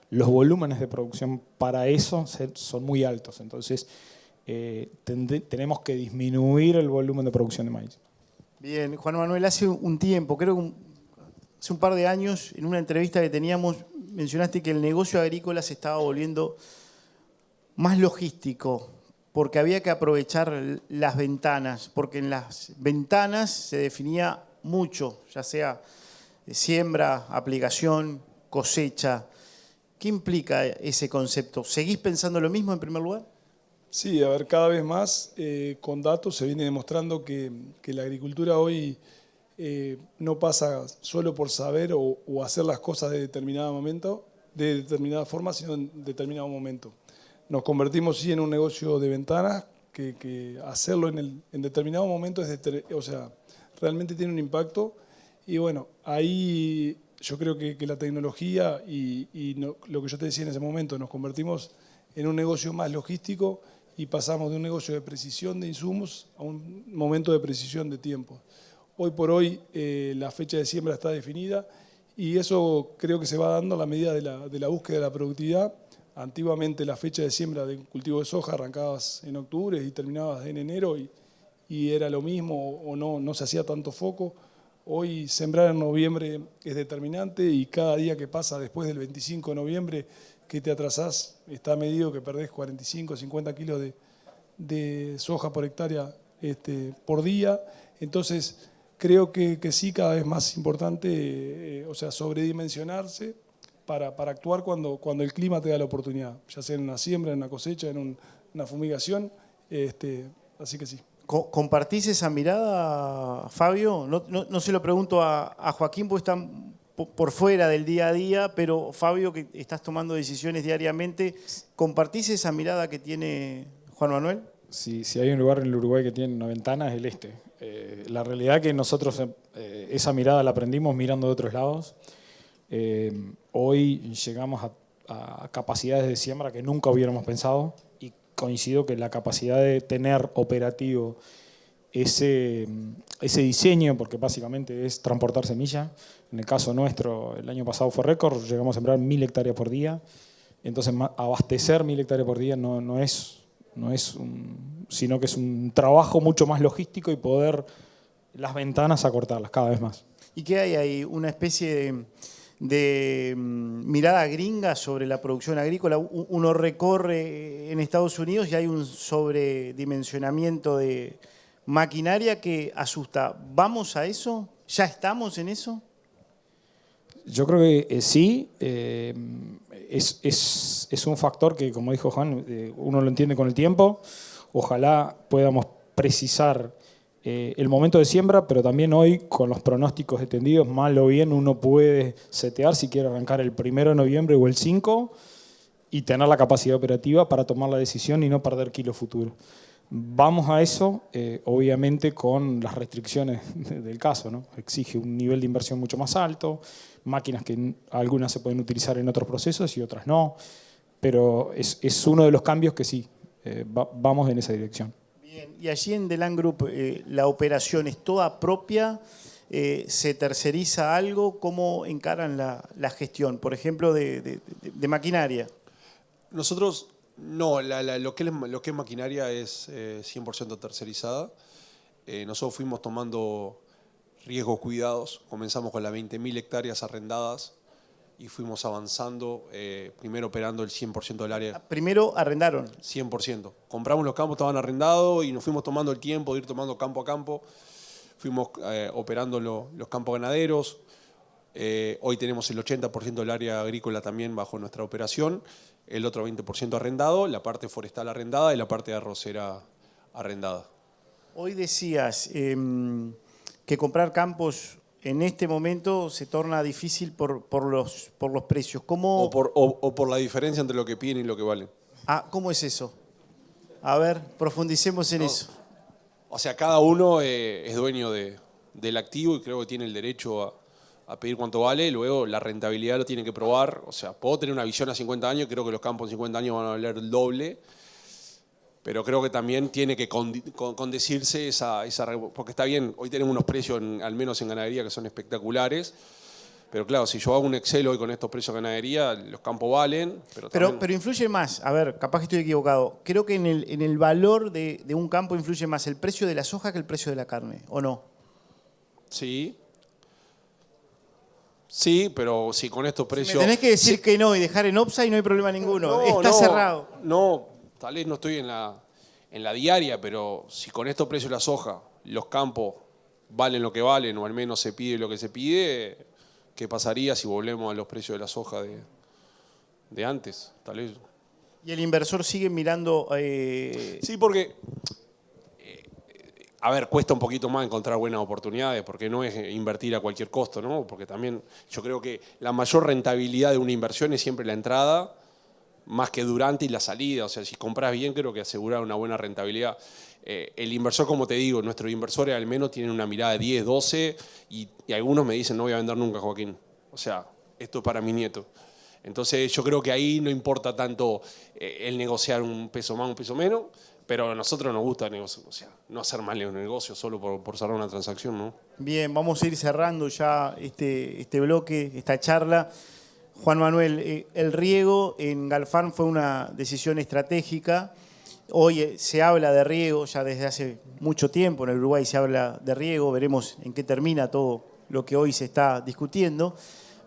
Los volúmenes de producción para eso son muy altos, entonces tenemos que disminuir el volumen de producción de maíz. Bien, Juan Manuel, hace un tiempo, creo que hace un par de años, en una entrevista que teníamos, mencionaste que el negocio agrícola se estaba volviendo más logístico, porque había que aprovechar las ventanas, porque en las ventanas se definía mucho, ya sea siembra, aplicación, cosecha. ¿Qué implica ese concepto? ¿Seguís pensando lo mismo en primer lugar? Sí, a ver, cada vez más con datos se viene demostrando que la agricultura hoy no pasa solo por saber o hacer las cosas de determinado momento, de determinada forma, sino en determinado momento. Nos convertimos sí en un negocio de ventanas, que hacerlo en determinado momento realmente tiene un impacto. Y bueno, ahí yo creo que la tecnología lo que yo te decía en ese momento, nos convertimos en un negocio más logístico y pasamos de un negocio de precisión de insumos a un momento de precisión de tiempo. Hoy por hoy la fecha de siembra está definida y eso creo que se va dando a la medida de la búsqueda de la productividad. Antiguamente la fecha de siembra de cultivo de soja arrancabas en octubre y terminabas en enero y era lo mismo o no se hacía tanto foco. Hoy sembrar en noviembre es determinante y cada día que pasa después del 25 de noviembre que te atrasás, está medido que perdés 45 o 50 kilos de soja por hectárea por día. Entonces creo que sí, cada vez más importante, sobredimensionarse para actuar cuando el clima te da la oportunidad, ya sea en una siembra, en una cosecha, en una fumigación. Así que sí. ¿Compartís esa mirada, Fabio? No se lo pregunto a Joaquín, porque está por fuera del día a día, pero Fabio, que estás tomando decisiones diariamente, ¿compartís esa mirada que tiene Juan Manuel? Si hay un lugar en el Uruguay que tiene una ventana, es el este. La realidad que nosotros esa mirada la aprendimos mirando de otros lados. Hoy llegamos a capacidades de siembra que nunca hubiéramos pensado, y coincido que la capacidad de tener operativo ese diseño, porque básicamente es transportar semilla. En el caso nuestro, el año pasado fue récord, llegamos a sembrar 1000 hectáreas por día. Entonces, abastecer 1000 hectáreas por día no es sino que es un trabajo mucho más logístico y poder las ventanas acortarlas cada vez más. ¿Y qué hay ahí? ¿Una especie de mirada gringa sobre la producción agrícola? Uno recorre en Estados Unidos y hay un sobredimensionamiento de maquinaria que asusta. ¿Vamos a eso? ¿Ya estamos en eso? Yo creo que sí. Es un factor que, como dijo Juan, uno lo entiende con el tiempo. Ojalá podamos precisar el momento de siembra, pero también hoy, con los pronósticos extendidos, mal o bien, uno puede setear si quiere arrancar el 1 de noviembre o el 5 y tener la capacidad operativa para tomar la decisión y no perder kilos futuros. Vamos a eso, obviamente con las restricciones del caso, ¿no? Exige un nivel de inversión mucho más alto, máquinas que algunas se pueden utilizar en otros procesos y otras no, pero es uno de los cambios que sí, vamos en esa dirección. Bien, y allí en Delan Group, ¿la operación es toda propia? ¿Se terceriza algo? ¿Cómo encaran la gestión, por ejemplo, de maquinaria? Nosotros, no, lo que es maquinaria es 100% tercerizada. Nosotros fuimos tomando riesgos cuidados. Comenzamos con las 20.000 hectáreas arrendadas y fuimos avanzando, primero operando el 100% del área. Primero arrendaron. 100%. Compramos los campos, estaban arrendados y nos fuimos tomando el tiempo de ir tomando campo a campo. Fuimos operando los campos ganaderos. Hoy tenemos el 80% del área agrícola también bajo nuestra operación. El otro 20% arrendado, la parte forestal arrendada y la parte de arrocera arrendada. Hoy decías que comprar campos en este momento se torna difícil por los precios. ¿Cómo? O por la diferencia entre lo que piden y lo que valen. ¿Cómo es eso? A ver, profundicemos en eso. O sea, cada uno es dueño del activo y creo que tiene el derecho a pedir cuánto vale. Luego la rentabilidad lo tiene que probar. O sea, puedo tener una visión a 50 años, creo que los campos en 50 años van a valer el doble. Pero creo que también tiene que condecirse esa... Porque está bien, hoy tenemos unos precios, al menos en ganadería, que son espectaculares. Pero claro, si yo hago un Excel hoy con estos precios de ganadería, los campos valen. Pero influye más, a ver, capaz que estoy equivocado. Creo que en el valor de un campo influye más el precio de la soja que el precio de la carne, ¿o no? Sí. Sí, pero si con estos precios... Me tenés que decir que no y dejar en offside, no hay problema ninguno. Está cerrado. No, tal vez no estoy en la diaria, pero si con estos precios de la soja los campos valen lo que valen, o al menos se pide lo que se pide, ¿qué pasaría si volvemos a los precios de la soja de antes? Tal vez. ¿Y el inversor sigue mirando? Sí, porque... A ver, cuesta un poquito más encontrar buenas oportunidades, porque no es invertir a cualquier costo, ¿no? Porque también yo creo que la mayor rentabilidad de una inversión es siempre la entrada, más que durante y la salida. O sea, si compras bien, creo que asegurar una buena rentabilidad. El inversor, como te digo, nuestros inversores al menos tienen una mirada de 10, 12, y algunos me dicen, no voy a vender nunca, Joaquín. O sea, esto es para mi nieto. Entonces yo creo que ahí no importa tanto el negociar un peso más, un peso menos, pero a nosotros nos gusta negociar, o sea, no hacer mal un negocio solo por cerrar una transacción, ¿no? Bien, vamos a ir cerrando ya este bloque, esta charla. Juan Manuel, el riego en Galfarm fue una decisión estratégica. Hoy se habla de riego, ya desde hace mucho tiempo en el Uruguay se habla de riego, veremos en qué termina todo lo que hoy se está discutiendo.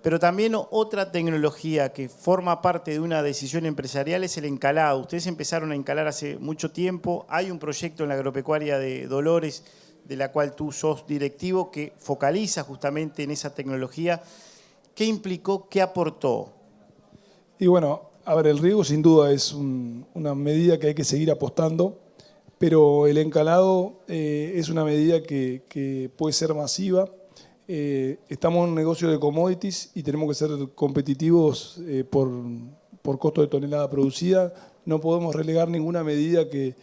Pero también otra tecnología que forma parte de una decisión empresarial es el encalado. Ustedes empezaron a encalar hace mucho tiempo. Hay un proyecto en la agropecuaria de Dolores, de la cual tú sos directivo, que focaliza justamente en esa tecnología. ¿Qué implicó, qué aportó Y bueno, a ver, el riego sin duda es una medida que hay que seguir apostando, pero el encalado es una medida que puede ser masiva. Estamos en un negocio de commodities y tenemos que ser competitivos por costo de tonelada producida. No podemos relegar ninguna medida que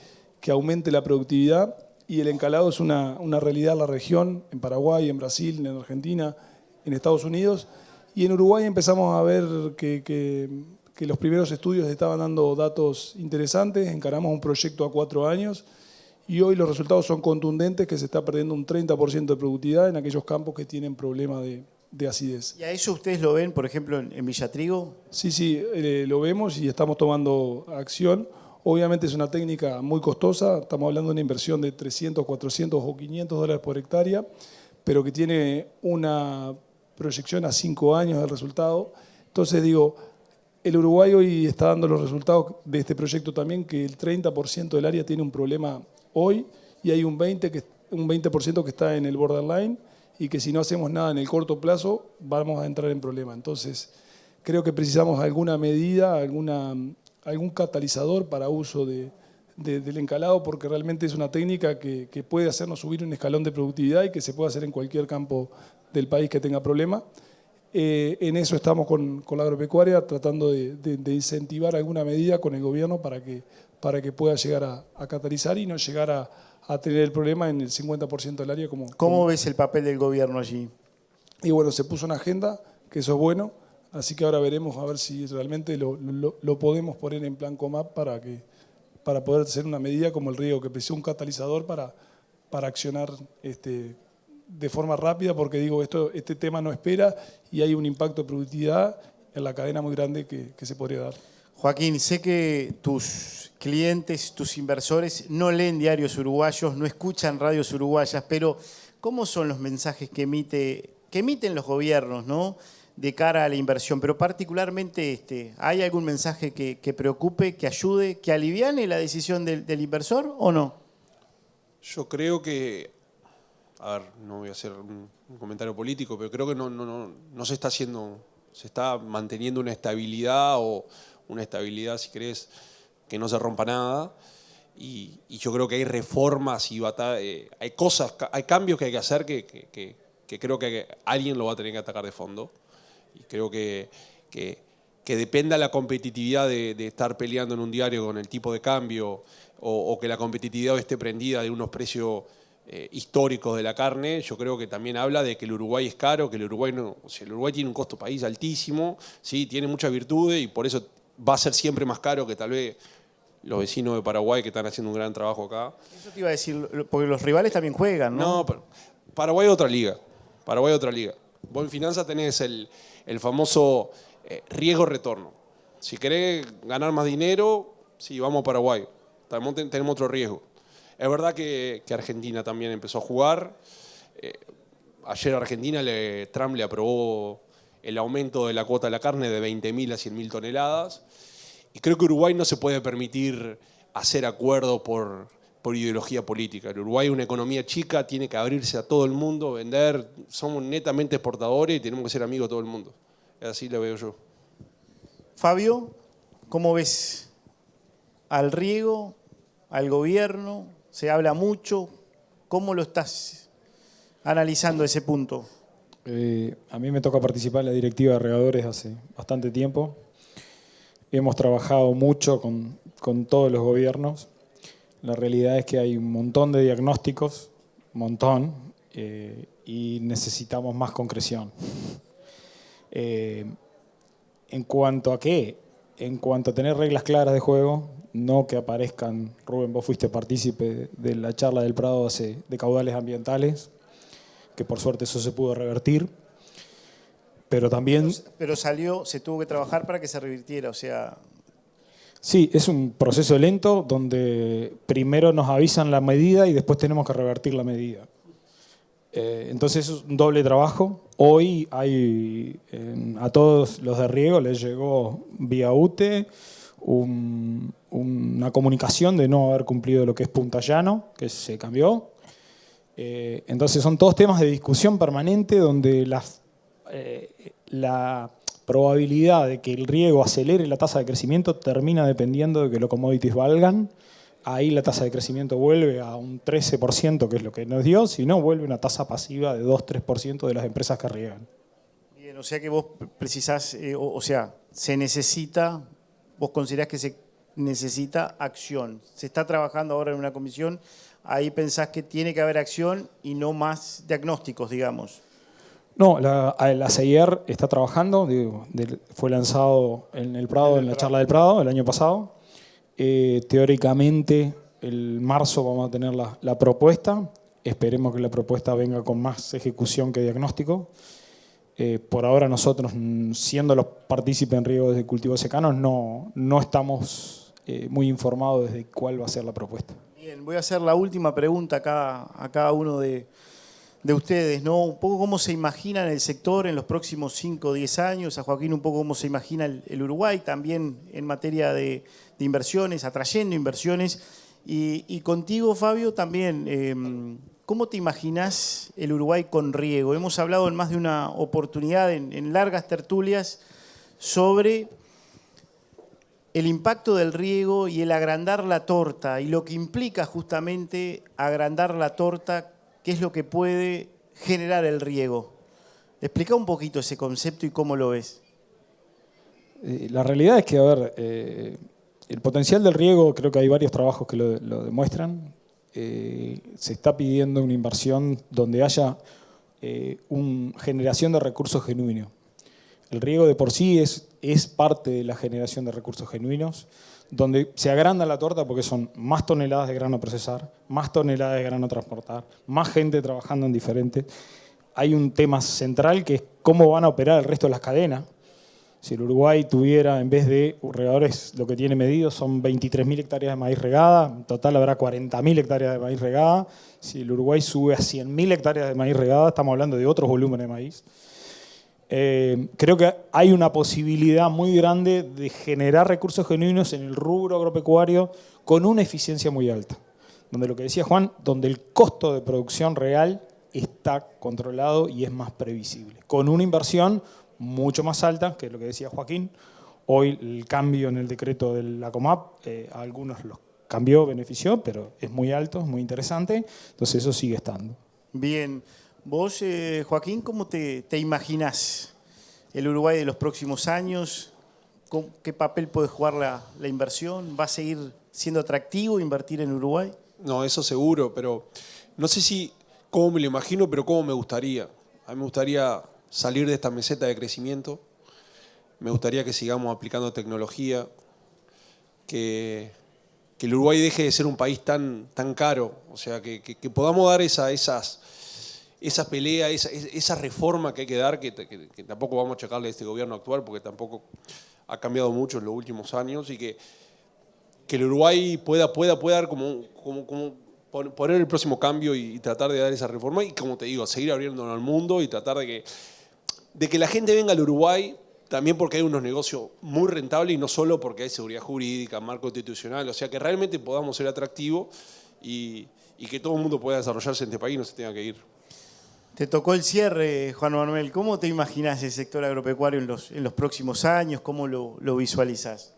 aumente la productividad, y el encalado es una realidad en la región, en Paraguay, en Brasil, en Argentina, en Estados Unidos. Y en Uruguay empezamos a ver que los primeros estudios estaban dando datos interesantes. Encaramos un proyecto a 4 años y hoy los resultados son contundentes, que se está perdiendo un 30% de productividad en aquellos campos que tienen problemas de acidez. ¿Y a eso ustedes lo ven, por ejemplo, en Villatrigo? Sí, lo vemos y estamos tomando acción. Obviamente es una técnica muy costosa, estamos hablando de una inversión de 300, 400 o 500 dólares por hectárea, pero que tiene una proyección a 5 años del resultado. Entonces digo, el Uruguay hoy está dando los resultados de este proyecto también, que el 30% del área tiene un problema hoy y hay un 20% que está en el borderline, y que si no hacemos nada en el corto plazo vamos a entrar en problema. Entonces creo que precisamos alguna medida, algún catalizador para uso del encalado, porque realmente es una técnica que puede hacernos subir un escalón de productividad y que se puede hacer en cualquier campo del país que tenga problema. En eso estamos con la agropecuaria, tratando de incentivar alguna medida con el gobierno para que pueda llegar a catalizar y no llegar a tener el problema en el 50% del área. ¿Cómo ves el papel del gobierno allí? Y bueno, se puso una agenda, que eso es bueno. Así que ahora veremos a ver si realmente lo podemos poner en plan COMAP para poder hacer una medida como el riego, que precisa un catalizador para accionar de forma rápida, porque digo, este tema no espera y hay un impacto de productividad en la cadena muy grande que se podría dar. Joaquín, sé que tus clientes, tus inversores no leen diarios uruguayos, no escuchan radios uruguayas, pero ¿cómo son los mensajes que emiten los gobiernos, ¿no?, de cara a la inversión? Pero particularmente, ¿hay algún mensaje que preocupe, que ayude, que aliviane la decisión del inversor o no? Yo creo que, a ver, no voy a hacer un comentario político, pero creo que no se está haciendo, se está manteniendo una estabilidad, o una estabilidad, si querés, que no se rompa nada. Y yo creo que hay reformas y hay cosas, hay cambios que hay que hacer que creo que alguien lo va a tener que atacar de fondo. Y creo que dependa la competitividad de estar peleando en un diario con el tipo de cambio, o que la competitividad esté prendida de unos precios históricos de la carne. Yo creo que también habla de que el Uruguay es caro, que el Uruguay el Uruguay tiene un costo país altísimo, ¿sí? Tiene muchas virtudes y por eso va a ser siempre más caro que tal vez los vecinos de Paraguay, que están haciendo un gran trabajo acá. Eso te iba a decir, porque los rivales también juegan, ¿no? No, pero Paraguay es otra liga. Paraguay es otra liga. Vos en finanzas tenés el famoso riesgo-retorno. Si querés ganar más dinero, sí, vamos a Paraguay. Tenemos otro riesgo. Es verdad que Argentina también empezó a jugar. Ayer a Argentina Trump le aprobó el aumento de la cuota de la carne de 20.000 a 100.000 toneladas. Y creo que Uruguay no se puede permitir hacer acuerdos por ideología política. El Uruguay es una economía chica, tiene que abrirse a todo el mundo, vender. Somos netamente exportadores y tenemos que ser amigos de todo el mundo. Así lo veo yo. Fabio, ¿cómo ves al riego, al gobierno? Se habla mucho. ¿Cómo lo estás analizando ese punto? A mí me toca participar en la directiva de regadores hace bastante tiempo. Hemos trabajado mucho con todos los gobiernos. La realidad es que hay un montón de diagnósticos, y necesitamos más concreción. ¿En cuanto a qué? En cuanto a tener reglas claras de juego, no que aparezcan, Rubén, vos fuiste partícipe de la charla del Prado de caudales ambientales, que por suerte eso se pudo revertir, pero también... Pero se tuvo que trabajar para que se revirtiera, o sea... Sí, es un proceso lento donde primero nos avisan la medida y después tenemos que revertir la medida. Entonces es un doble trabajo. Hoy a todos los de riego les llegó vía UTE una comunicación de no haber cumplido lo que es Punta Llano, que se cambió. Entonces son todos temas de discusión permanente donde la probabilidad de que el riego acelere la tasa de crecimiento termina dependiendo de que los commodities valgan. Ahí la tasa de crecimiento vuelve a un 13%, que es lo que nos dio, si no, vuelve una tasa pasiva de 2-3% de las empresas que riegan. Bien, o sea que vos precisás, se necesita, vos considerás que se necesita acción. Se está trabajando ahora en una comisión, ahí pensás que tiene que haber acción y no más diagnósticos, digamos. No, la CIR está trabajando, fue lanzado en el Prado, en la charla del Prado el año pasado. Teóricamente, el marzo vamos a tener la propuesta. Esperemos que la propuesta venga con más ejecución que diagnóstico. Por ahora nosotros, siendo los partícipes en riego de cultivos secanos, no estamos muy informados de cuál va a ser la propuesta. Bien, voy a hacer la última pregunta a cada uno de ustedes, ¿no? Un poco cómo se imaginan el sector en los próximos 5 o 10 años. A Joaquín un poco cómo se imagina el Uruguay también en materia de inversiones, atrayendo inversiones. Y contigo, Fabio, también, ¿cómo te imaginás el Uruguay con riego? Hemos hablado en más de una oportunidad, en largas tertulias, sobre el impacto del riego y el agrandar la torta y lo que implica justamente agrandar la torta. ¿Qué es lo que puede generar el riego? Explica un poquito ese concepto y cómo lo ves. La realidad es que, el potencial del riego, creo que hay varios trabajos que lo demuestran. Se está pidiendo una inversión donde haya una generación de recursos genuinos. El riego de por sí es parte de la generación de recursos genuinos, donde se agranda la torta porque son más toneladas de grano a procesar, más toneladas de grano a transportar, más gente trabajando en diferentes. Hay un tema central que es cómo van a operar el resto de las cadenas. Si el Uruguay tuviera, en vez de regadores, lo que tiene medido son 23.000 hectáreas de maíz regada, en total habrá 40.000 hectáreas de maíz regada. Si el Uruguay sube a 100.000 hectáreas de maíz regada, estamos hablando de otros volúmenes de maíz. Creo que hay una posibilidad muy grande de generar recursos genuinos en el rubro agropecuario con una eficiencia muy alta. Donde lo que decía Juan, donde el costo de producción real está controlado y es más previsible. Con una inversión mucho más alta, que es lo que decía Joaquín. Hoy el cambio en el decreto de la COMAP, a algunos los cambió, benefició, pero es muy alto, es muy interesante. Entonces eso sigue estando. Bien. Vos, Joaquín, ¿cómo te imaginás el Uruguay de los próximos años? ¿Qué papel puede jugar la inversión? ¿Va a seguir siendo atractivo invertir en Uruguay? No, eso seguro, pero no sé si cómo me lo imagino, pero cómo me gustaría. A mí me gustaría salir de esta meseta de crecimiento. Me gustaría que sigamos aplicando tecnología, que el Uruguay deje de ser un país tan caro. O sea, que podamos dar esa pelea, esa reforma que hay que dar, que tampoco vamos a achacarle a este gobierno actual, porque tampoco ha cambiado mucho en los últimos años, y que el Uruguay pueda dar como poner el próximo cambio y tratar de dar esa reforma, y como te digo, seguir abriéndonos al mundo y tratar de que la gente venga al Uruguay también porque hay unos negocios muy rentables y no solo porque hay seguridad jurídica, marco constitucional, o sea, que realmente podamos ser atractivos y que todo el mundo pueda desarrollarse en este país y no se tenga que ir. Te tocó el cierre, Juan Manuel. ¿Cómo te imaginas el sector agropecuario en los próximos años? ¿Cómo lo visualizás?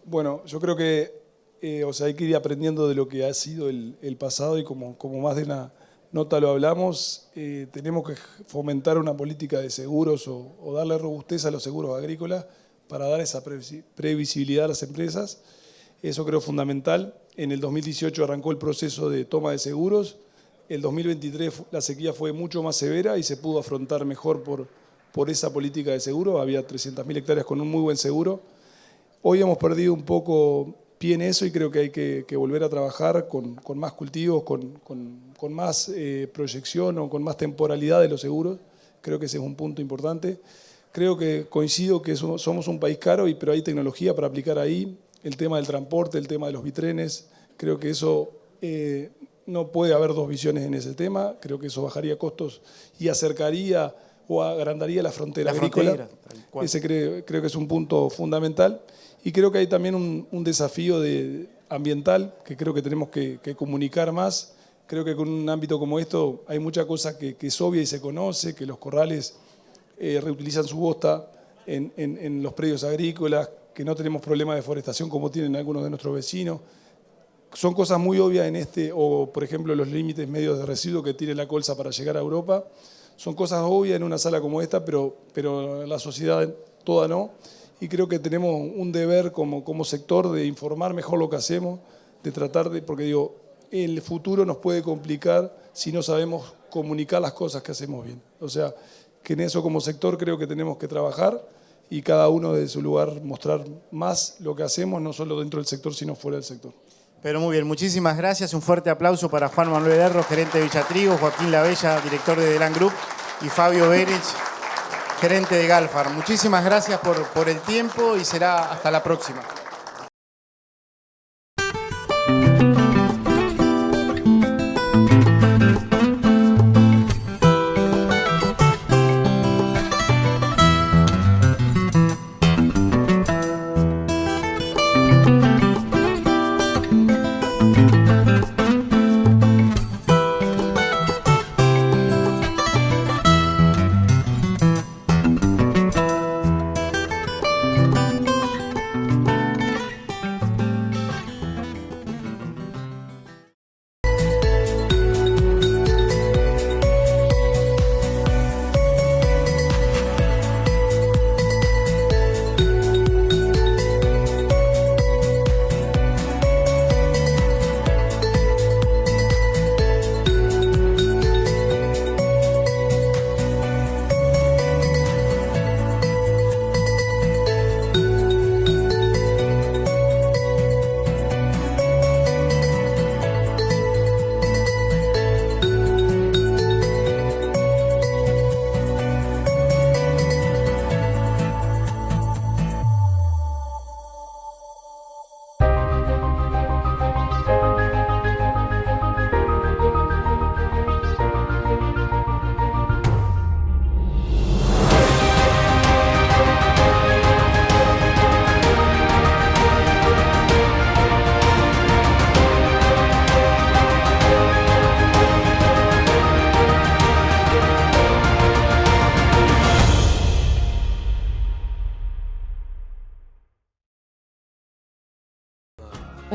Bueno, yo creo que hay que ir aprendiendo de lo que ha sido el pasado y como más de una nota lo hablamos, tenemos que fomentar una política de seguros o darle robustez a los seguros agrícolas para dar esa previsibilidad a las empresas. Eso creo fundamental. En el 2018 arrancó el proceso de toma de seguros. El 2023 la sequía fue mucho más severa y se pudo afrontar mejor por esa política de seguro. Había 300.000 hectáreas con un muy buen seguro. Hoy hemos perdido un poco pie en eso y creo que hay que volver a trabajar con más cultivos, con más proyección o con más temporalidad de los seguros. Creo que ese es un punto importante. Creo que coincido que somos un país caro, pero hay tecnología para aplicar ahí. El tema del transporte, el tema de los bitrenes, creo que eso no puede haber dos visiones en ese tema. Creo que eso bajaría costos y acercaría o agrandaría la frontera agrícola. Ese creo que es un punto fundamental. Y creo que hay también un desafío ambiental que creo que tenemos que comunicar más. Creo que con un ámbito como esto hay mucha cosa que es obvia y se conoce, que los corrales reutilizan su bosta, en los predios agrícolas, que no tenemos problemas de deforestación como tienen algunos de nuestros vecinos. Son cosas muy obvias en o por ejemplo los límites medios de residuos que tiene la colza para llegar a Europa. Son cosas obvias en una sala como esta, pero la sociedad toda no. Y creo que tenemos un deber como sector de informar mejor lo que hacemos, de tratar de, porque digo, el futuro nos puede complicar si no sabemos comunicar las cosas que hacemos bien. O sea, que en eso como sector creo que tenemos que trabajar y cada uno de su lugar mostrar más lo que hacemos, no solo dentro del sector, sino fuera del sector. Pero muy bien, muchísimas gracias. Un fuerte aplauso para Juan Manuel Erro, gerente de Villatrigo, Joaquín Labella, director de Delan Group, y Fabio Berich, gerente de Galfar. Muchísimas gracias por el tiempo y será hasta la próxima.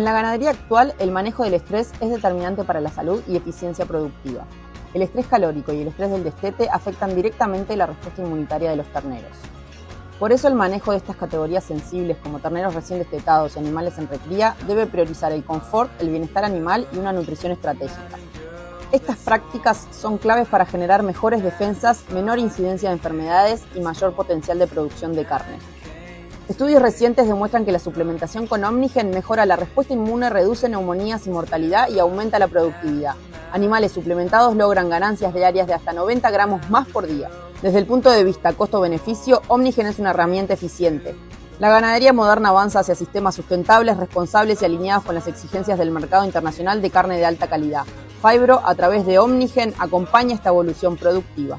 En la ganadería actual, el manejo del estrés es determinante para la salud y eficiencia productiva. El estrés calórico y el estrés del destete afectan directamente la respuesta inmunitaria de los terneros. Por eso el manejo de estas categorías sensibles como terneros recién destetados y animales en recría debe priorizar el confort, el bienestar animal y una nutrición estratégica. Estas prácticas son claves para generar mejores defensas, menor incidencia de enfermedades y mayor potencial de producción de carne. Estudios recientes demuestran que la suplementación con Omnigen mejora la respuesta inmune, reduce neumonías y mortalidad y aumenta la productividad. Animales suplementados logran ganancias diarias de hasta 90 gramos más por día. Desde el punto de vista costo-beneficio, Omnigen es una herramienta eficiente. La ganadería moderna avanza hacia sistemas sustentables, responsables y alineados con las exigencias del mercado internacional de carne de alta calidad. Phibro, a través de Omnigen, acompaña esta evolución productiva.